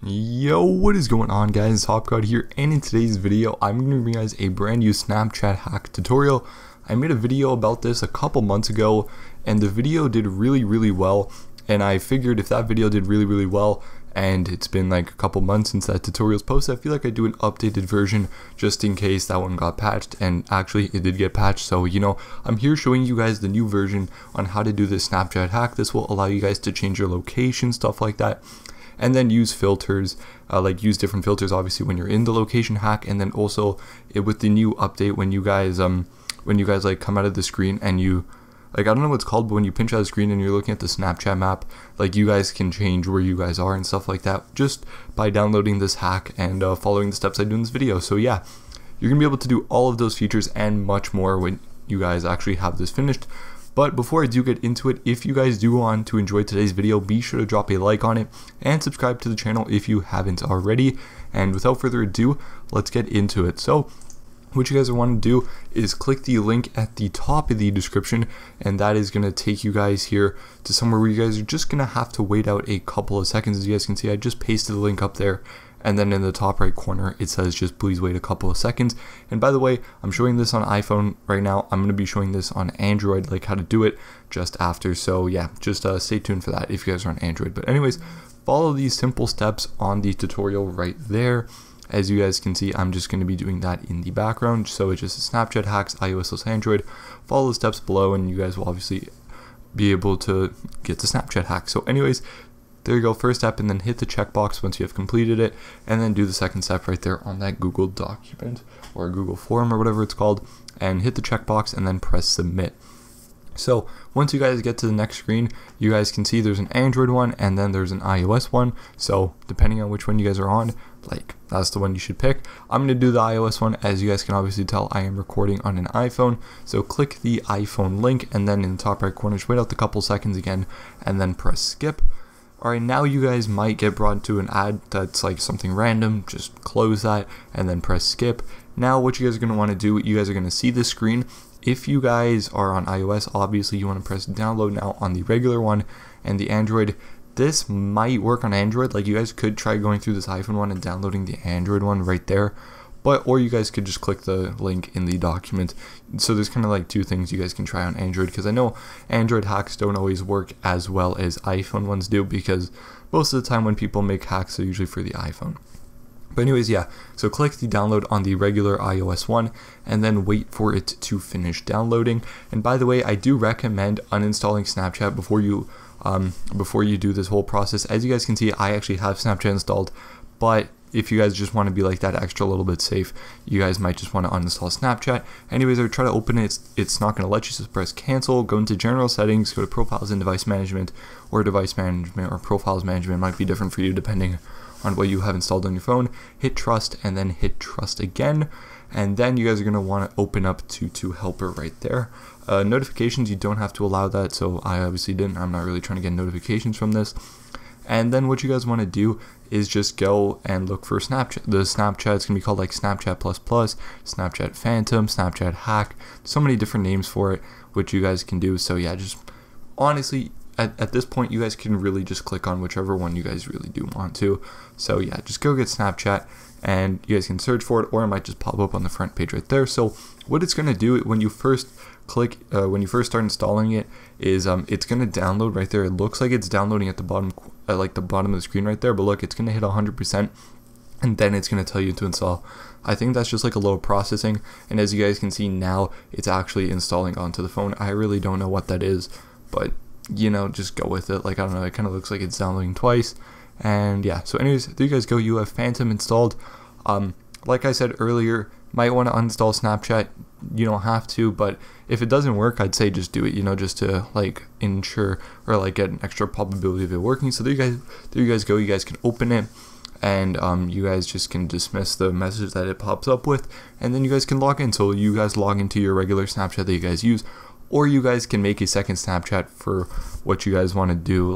Yo, what is going on, guys? It's HaupCOD here, and in today's video I'm going to bring you guys a brand new Snapchat hack tutorial. I made a video about this a couple months ago and the video did really well, and I figured if that video did really well and it's been like a couple months since that tutorial's posted, I feel like I'd do an updated version just in case that one got patched, and actually it did get patched. So I'm here showing you guys the new version on how to do this Snapchat hack. This will allow you guys to change your location, stuff like that, and then use filters, use different filters obviously when you're in the location hack, and then also with the new update when you guys like come out of the screen and you I don't know what it's called, but when you pinch out the screen and you're looking at the Snapchat map, you guys can change where you guys are and stuff like that just by downloading this hack and following the steps I do in this video. So yeah, you're gonna be able to do all of those features and much more when you guys actually have this finished. But before I do get into it, if you guys do want to enjoy today's video, be sure to drop a like on it and subscribe to the channel if you haven't already. And without further ado, let's get into it. So what you guys want to do is click the link at the top of the description, and that is going to take you guys here to somewhere where you guys are just going to have to wait out a couple of seconds. As you guys can see, I just pasted the link up there, and then in the top right corner it says just please wait a couple of seconds. And by the way, I'm showing this on iPhone right now. I'm going to be showing this on Android, like how to do it, just after. So yeah, just stay tuned for that if you guys are on Android. But anyways, follow these simple steps on the tutorial right there. As you guys can see, I'm just going to be doing that in the background. So it's just Snapchat hacks, iOS / Android. Follow the steps below and you guys will obviously be able to get the Snapchat hack. So anyways, there you go, first step, and then hit the checkbox once you have completed it, and then do the second step right there on that Google document or Google form or whatever it's called, and hit the checkbox and then press submit. So once you guys get to the next screen, you guys can see there's an Android one and then there's an iOS one. So depending on which one you guys are on, that's the one you should pick. I'm going to do the iOS one. As you guys can obviously tell, I am recording on an iPhone. So click the iPhone link, and then in the top right corner, just wait out the couple seconds again and then press skip. Alright, now you guys might get brought to an ad that's like something random. Just close that and then press skip. Now what you guys are going to want to do, you guys are going to see this screen. If you guys are on iOS, obviously you want to press download now on the regular one, and the Android, this might work on Android. You guys could try going through this iPhone one and downloading the Android one right there, or you guys could just click the link in the document. So there's kind of two things you guys can try on Android, because I know Android hacks don't always work as well as iPhone ones do, because most of the time when people make hacks, they're usually for the iPhone. But anyways, yeah, so click the download on the regular iOS one and then wait for it to finish downloading. And by the way, I do recommend uninstalling Snapchat before you do this whole process. As you guys can see, I actually have Snapchat installed, but if you guys just want to be that extra little bit safe, you guys might just want to uninstall Snapchat. Anyways, I would try to open it. It's not going to let you, so press cancel, go into general settings, go to profiles and device management, or profiles management might be different for you depending on what you have installed on your phone. Hit trust and then hit trust again, and then you guys are going to want to open up to helper right there. Notifications, you don't have to allow that, so I obviously didn't. I'm not really trying to get notifications from this. And then what you guys want to do is just go and look for Snapchat. The Snapchat is going to be called Snapchat Plus Plus, Snapchat Phantom, Snapchat Hack, so many different names for it, which you guys can do. So yeah, just honestly, at this point, you guys can really just click on whichever one you guys really do want to. So yeah, just go get Snapchat and you guys can search for it, or it might just pop up on the front page right there. So what it's going to do when you first click, when you first start installing it, is it's going to download right there. It looks like it's downloading at the bottom, the bottom of the screen right there, but look, it's going to hit 100%. And then it's going to tell you to install. I think that's just a little processing, and as you guys can see now, it's actually installing onto the phone. I really don't know what that is, but just go with it. I don't know, it kind of looks like it's downloading twice. And yeah, so anyways, there you guys go. You have Phantom installed. Like I said earlier, might want to uninstall Snapchat. You don't have to, but if it doesn't work, I'd say just do it, just to ensure or get an extra probability of it working. So there you guys go. You guys can open it, and you guys just can dismiss the message that it pops up with, and then you guys can log in. So you guys log into your regular Snapchat that you guys use, or you guys can make a second Snapchat for what you guys want to do,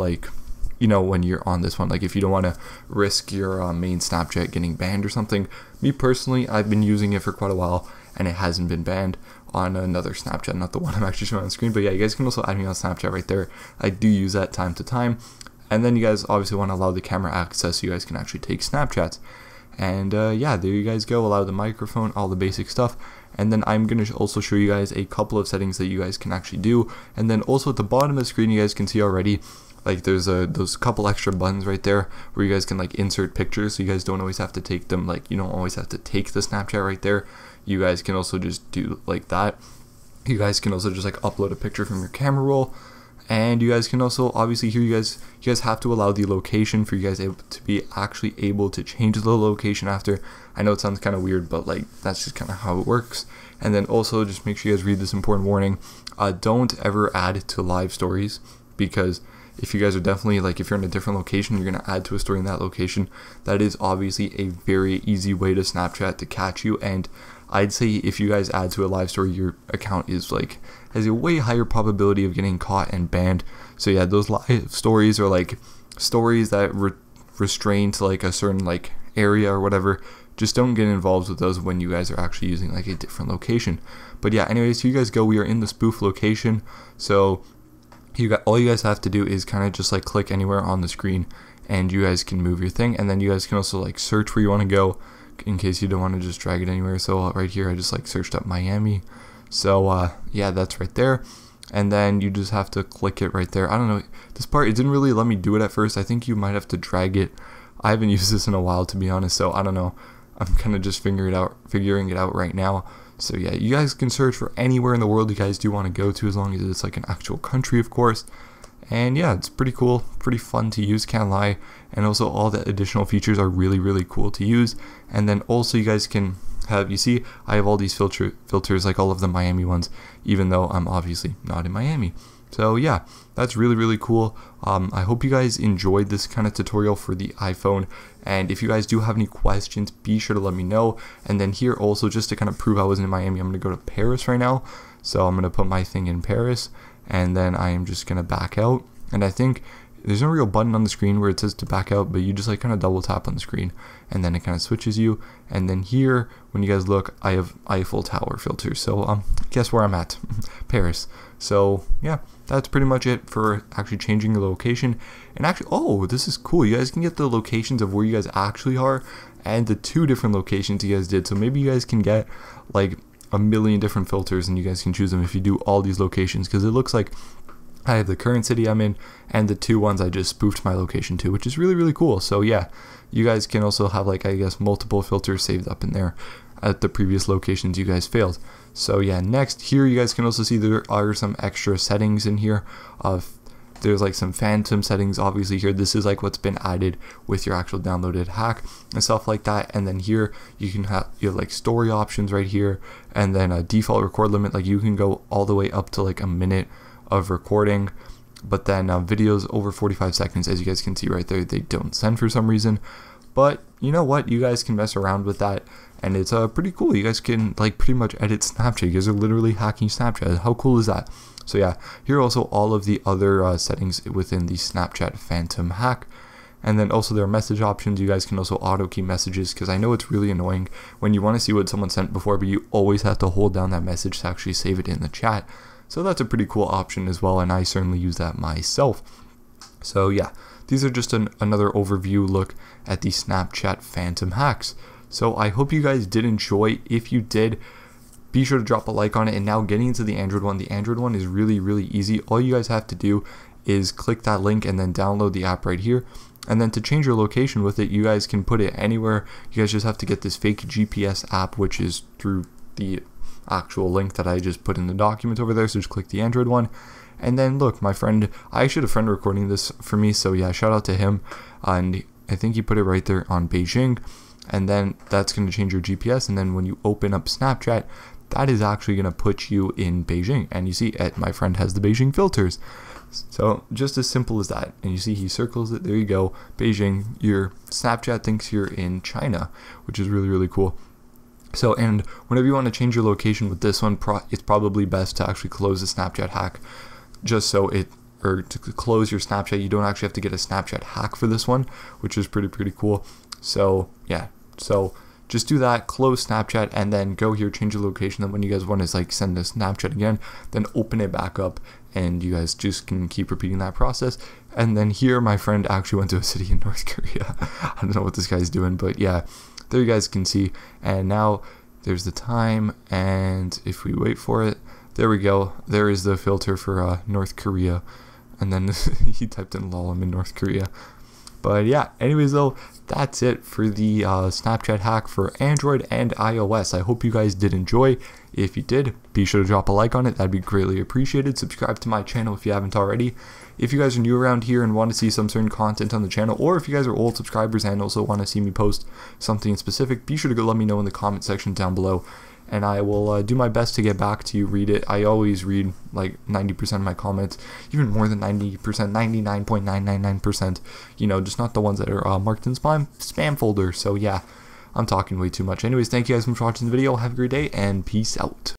when you're on this one. If you don't want to risk your main Snapchat getting banned or something. Me personally, I've been using it for quite a while and it hasn't been banned on another Snapchat, not the one I'm actually showing on the screen. But yeah, you guys can also add me on Snapchat right there. I do use that time to time. And then you guys obviously want to allow the camera access so you guys can actually take Snapchats. And yeah, there you guys go. Allow the microphone, all the basic stuff. And then I'm going to also show you guys a couple of settings that you guys can actually do. And then also at the bottom of the screen, you guys can see already, like there's those couple extra buttons right there where you guys can like insert pictures, so you guys don't always have to take them, like you don't always have to take the Snapchat right there. You guys can also just do like that. You guys can also just like upload a picture from your camera roll. And you guys can also, obviously here you guys have to allow the location for you guys to be actually able to change the location after. I know it sounds kind of weird, but like that's just kind of how it works. And then also just make sure you guys read this important warning. Don't ever add to live stories, because if you guys are definitely, like if you're in a different location, you're going to add to a story in that location. That is obviously a very easy way to Snapchat to catch you. And I'd say if you guys add to a live story, your account is like has a way higher probability of getting caught and banned. So yeah, those live stories are like stories that restrain to like a certain like area or whatever. Just don't get involved with those when you guys are actually using like a different location. But yeah, anyways, here you guys go. We are in the spoof location. So all you guys have to do is kind of just like click anywhere on the screen, and you guys can move your thing. And then you guys can also like search where you want to go, in case you don't want to just drag it anywhere. So right here I just like searched up Miami. So yeah, that's right there. And then you just have to click it right there. I don't know, this part, it didn't really let me do it at first. I think you might have to drag it. I haven't used this in a while, to be honest, so I don't know. I'm kind of just figuring it out right now. So yeah, you guys can search for anywhere in the world you guys do want to go to, as long as it's like an actual country, of course. And yeah, it's pretty cool, pretty fun to use, can't lie. And also all the additional features are really, really cool to use. And then also you guys can have, you see, I have all these filters, like all of the Miami ones, even though I'm obviously not in Miami. So yeah, that's really, really cool. I hope you guys enjoyed this kind of tutorial for the iPhone. And if you guys do have any questions, be sure to let me know. And then here also, just to kind of prove I wasn't in Miami, I'm going to go to Paris right now. So I'm going to put my thing in Paris, and then I am just going to back out. And I think there's no real button on the screen where it says to back out, but you just like kind of double tap on the screen, and then it kind of switches you. And then here, when you guys look, I have Eiffel Tower filter. So guess where I'm at? Paris. So yeah, that's pretty much it for actually changing the location. And actually, oh, this is cool. You guys can get the locations of where you guys actually are and the 2 different locations you guys did. So maybe you guys can get like a million different filters, and you guys can choose them if you do all these locations, because it looks like I have the current city I'm in and the 2 ones I just spoofed my location to, which is really, really cool. So yeah, you guys can also have like, I guess, multiple filters saved up in there at the previous locations you guys failed. So yeah, next here you guys can also see there are some extra settings in here. There's like some phantom settings obviously here. This is like what's been added with your actual downloaded hack and stuff like that. And then here you have like story options right here, and then a default record limit. Like you can go all the way up to like a minute of recording, but then videos over 45 seconds, as you guys can see right there, they don't send for some reason. But you know what, you guys can mess around with that, and it's pretty cool. You guys can like pretty much edit Snapchat. You guys are literally hacking Snapchat. How cool is that? So yeah, here are also all of the other settings within the Snapchat Phantom hack. And then also there are message options. You guys can also auto key messages, because I know it's really annoying when you want to see what someone sent before, but you always have to hold down that message to actually save it in the chat. So that's a pretty cool option as well, and I certainly use that myself. So yeah, these are just another overview look at the Snapchat Phantom hacks. So I hope you guys did enjoy. If you did, be sure to drop a like on it. And now getting into the Android one, the Android one is really, really easy. All you guys have to do is click that link and then download the app right here. And then to change your location with it, you guys can put it anywhere. You guys just have to get this fake GPS app, which is through the actual link that I just put in the document over there. So just click the Android one. And then look, my friend, I actually had a friend recording this for me, so yeah, shout out to him. And I think he put it right there on Beijing, and then that's going to change your GPS. And then when you open up Snapchat, that is actually going to put you in Beijing. And you see, my friend has the Beijing filters. So just as simple as that. And you see he circles it, there you go, Beijing. Your Snapchat thinks you're in China, which is really, really cool. So, and whenever you want to change your location with this one, it's probably best to actually close the Snapchat hack, just so or to close your Snapchat, you don't actually have to get a Snapchat hack for this one, which is pretty cool. So yeah, so just do that, close Snapchat, and then go here, change the location. Then when you guys want to like send a Snapchat again, then open it back up, and you guys just can keep repeating that process. And then here, my friend actually went to a city in North Korea. I don't know what this guy's doing, but yeah, there you guys can see. And now there's the time, and if we wait for it, there we go. There is the filter for North Korea. And then he typed in lol, I'm in North Korea. But yeah, anyways though, that's it for the Snapchat hack for Android and iOS. I hope you guys did enjoy. If you did, be sure to drop a like on it. That'd be greatly appreciated. Subscribe to my channel if you haven't already. If you guys are new around here and want to see some certain content on the channel, or if you guys are old subscribers and also want to see me post something specific, be sure to go let me know in the comment section down below. And I will do my best to get back to you, read it. I always read like 90% of my comments, even more than 90%, 99.999%, you know, just not the ones that are marked in spam folder. So yeah, I'm talking way too much. Anyways, thank you guys so much for watching the video. Have a great day, and peace out.